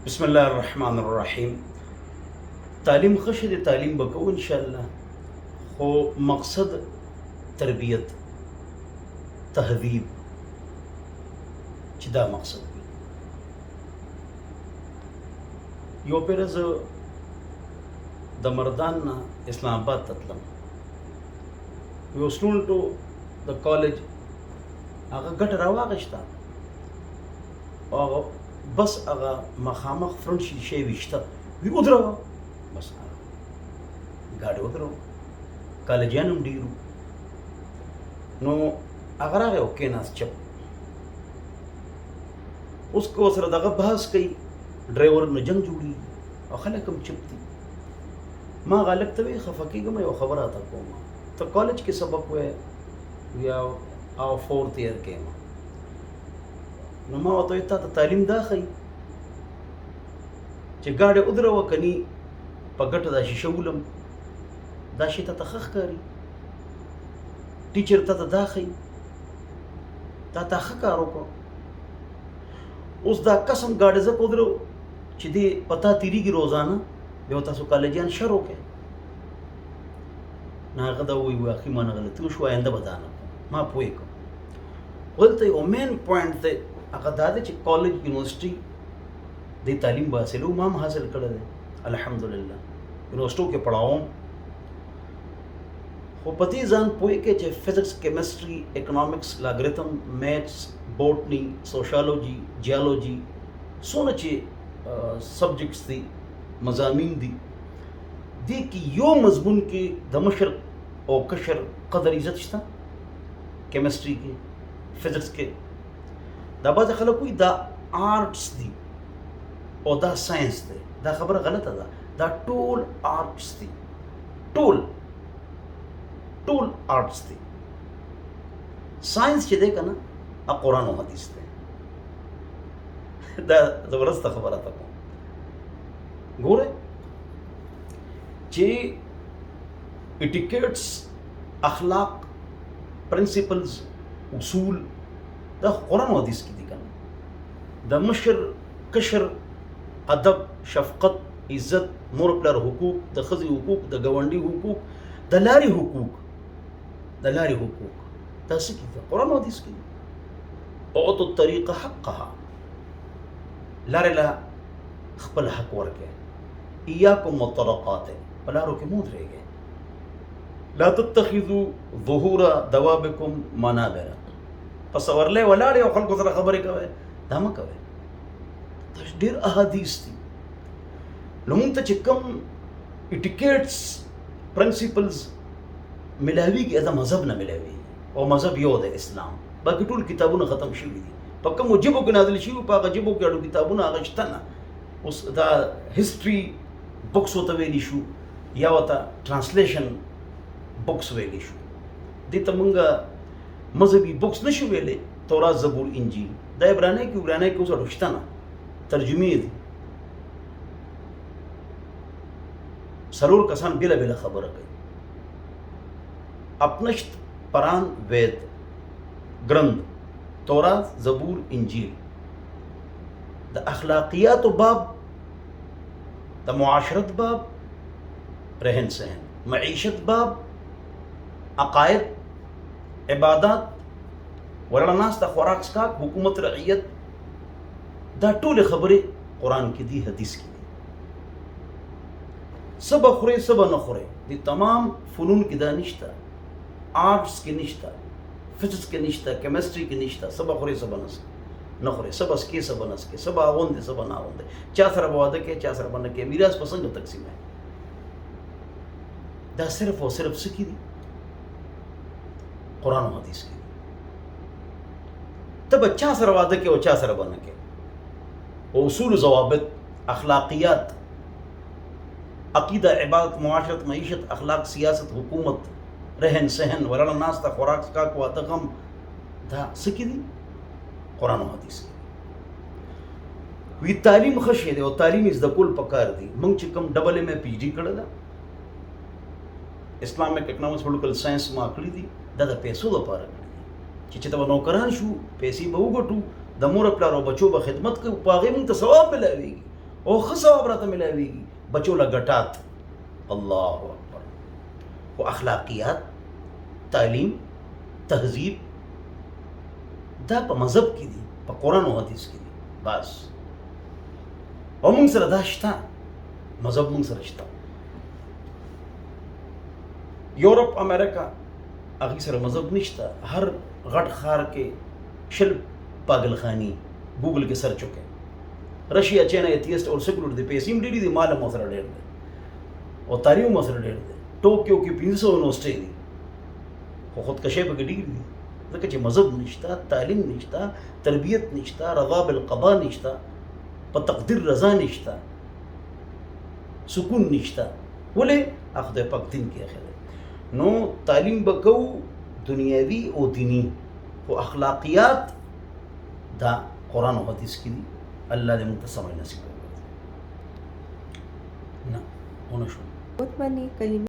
बिस्मिल्लाहिर्रहमानिर्रहीम। तालीम खशद तालीम बको इंशाअल्लाह हो मकसद तरबियत तहजीब चिदा मकसद भी यो पेर ज द मर्दान ना इस्लामाबाद ततलम यो स्टूडेंटो द कॉलेज आगा गट रावागश्ता और बस आगा मखामख फ्रंट शीशे विश्ता वी उधरो बस गाड़ी उधरो कॉलेजियनम डीरू नो अगर आगे ओके नास चप उसको असर दगा बहस कई ड्राइवर ने जंग जुड़ी और खले कम चिपती माँ गालिब तभी खफकी को मैं वो खबर आता को तो कॉलेज के सबक हुए या आओ फोर्थ ईयर के माँ न माँ तो इतना तो तालीम दा खई चे गाड़े उधर वो कनी पगट दा शिशुलम दा शिता तखख करी टीचर ता दा खई ता तखकारो को उस दा कसम गाड़े ज उधर चिदी पता तीरी की रोजाना बेवता सो कॉलेजियन शरो के ना गदा वही वाखी मान गलत तू शो आंदा बताना माँ पोए को बोलते ओ मेन पॉइंट ते अकदादे च कॉलेज यूनिवर्सिटी दे तालीम हासिल माम हासिल कर दे अल्हम्दुलिल्लाह यूनिवर्सिटी के पढ़ाओ वो पति जान पोए के चे physics chemistry economics logarithm maths botany sociology geology सोने चे सब्जेक्ट्स थी मजामीन दी कि यो मजमून के दमशर और कशर कदर इज्जत था केमिस्ट्री के फिजिक्स के दाबाज खलक कोई दा आर्ट्स दी और दा साइंस दे दा खबर गलत है दा टोल आर्ट्स दी टोल आर्ट्स दी साइंस चे देखा ना आ कुरान और हदीस दे दा जबरदस्त खबर आता को गोरे जे इटिकेट्स अखलाक प्रिंसिपल्स उसूल दा कुरान और हदीस की दिखा द मशर कशर अदब शफकत इज्जत मोर प्लर हुकूक द खजी हुकूक द गवंडी हुकूक द लारी हुकूक तहसीकी था कुरान और हदीस की और तो तरीक़ा हक कहा लारे ला खपल हक वर्के इयाकुम मुतरक़ात पलारो के मूद रह गए ला तत्तखिज़ू ज़ुहूरा दवाबिकुम मनाबिरा पसवरले वलाड़े और खल को जरा खबर कवे दाम कवे तशदीर अहादीस थी लोगों तो चिकम इटिकेट्स प्रिंसिपल्स मिलावी के अदा मजहब न मिलावी और मजहब योद है इस्लाम बाकी टूल किताबों ने ख़त्म शुरू दी पक्का मुजिबों के नाजिल शुरू पाका जिबों के अड़ू किताबों ने आगश्ता ना उस दा हिस्ट्री बुक्स होता वे इशू या होता ट्रांसलेशन बुक्स वे इशू दी तमंगा मजहबी बुक्स नशु वेले तौरात ज़बूर इंजील दा इब्रानी के उस अड़ुश्ता ना तर्जुमी दी सरूर कसान बिला बिला खबर गई अपनश्त परान वेद ग्रंथ तौरात ज़बूर इंजील द अखलाकियात बाब द मुआशरत बाब रहन सहन मईशत बाब अकायद इबादत वरनास द खुराक का हुकूमत रईयत द टूल खबरें कुरान की दी हदीस की दी सब खुरे सब नखुरे दी तमाम फ़नून की दा निश्ता आर्ट्स की निश्ता फिजिक्स के निश्ता केमिस्ट्री के निश्ता सब खुरे सब नस नखुरे सब अस्के सब नसके सब आवंदे सब नावंदे चासर बवाद के चासर बन के मीरास पसंद तकसीम है दा सिर्फ और सिर्फ सिकी दी कुरान और हदीस की तब चासर वाद के और चासर बन के उसूल ज़वाबित अखलाकियात अकीदा इबादत मुआशरत मईशत अखलाक सियासत हुकूमत रहन सहन वरना नास्ता खुराक का को तगम दा सिकी दी कुरान और हदीस की वी तालीम खशे दे और तालीम इस दकुल पकार दी मंग चिकम डबल में पीजी कर दा इस्लामिक इकोनॉमिक्स पॉलिटिकल साइंस में आकड़ी दी दादा पैसों द पार चिचे तब नौकरान शू पैसी बहु गटू दमोर प्लारो बच्चों ब खिदमत के पागे में तो सवाब मिलावेगी او خصوصا براته ملاویږي بچو له ګټات. الله اکبر. خو اخلاقیات، تعلیم، تهذیب دا په مذهب کې دي، په قرآن او حدیث کې دي. بس او موږ سره دا شته، مذهب موږ سره شته. یورپ، امریکا هغې سره مذهب نشته. هر غټ ښار کې شل پاگلخانی گوگل کې سرچ وکړئ. رشیا، چاینا، ایتھیسٹ اور سیکولر دي، پیسې هم ډېرې دي، مال هم ورسره ډېر دی او تعلیم هم ورسره ډېر دی. ټوکیو کې 500 یونیورسټۍ دي خو خودکشۍ پکې ډېر دي، ځکه چې مذهب نشته، تعلیم نشته، تربیت نشته، رضا بالقضا نشته، په تقدیر رضا نشته، سکون نشته. ولې؟ خدای پاک دین کې اخی دی. نو تعلیم به کوو دنیاوي او دینی، خو اخلاقیات دا قرآن او حدیث کې دي. الله دې موږ ته سمج نصیب کړي. نه ونه شو बहुत बनी कलिमे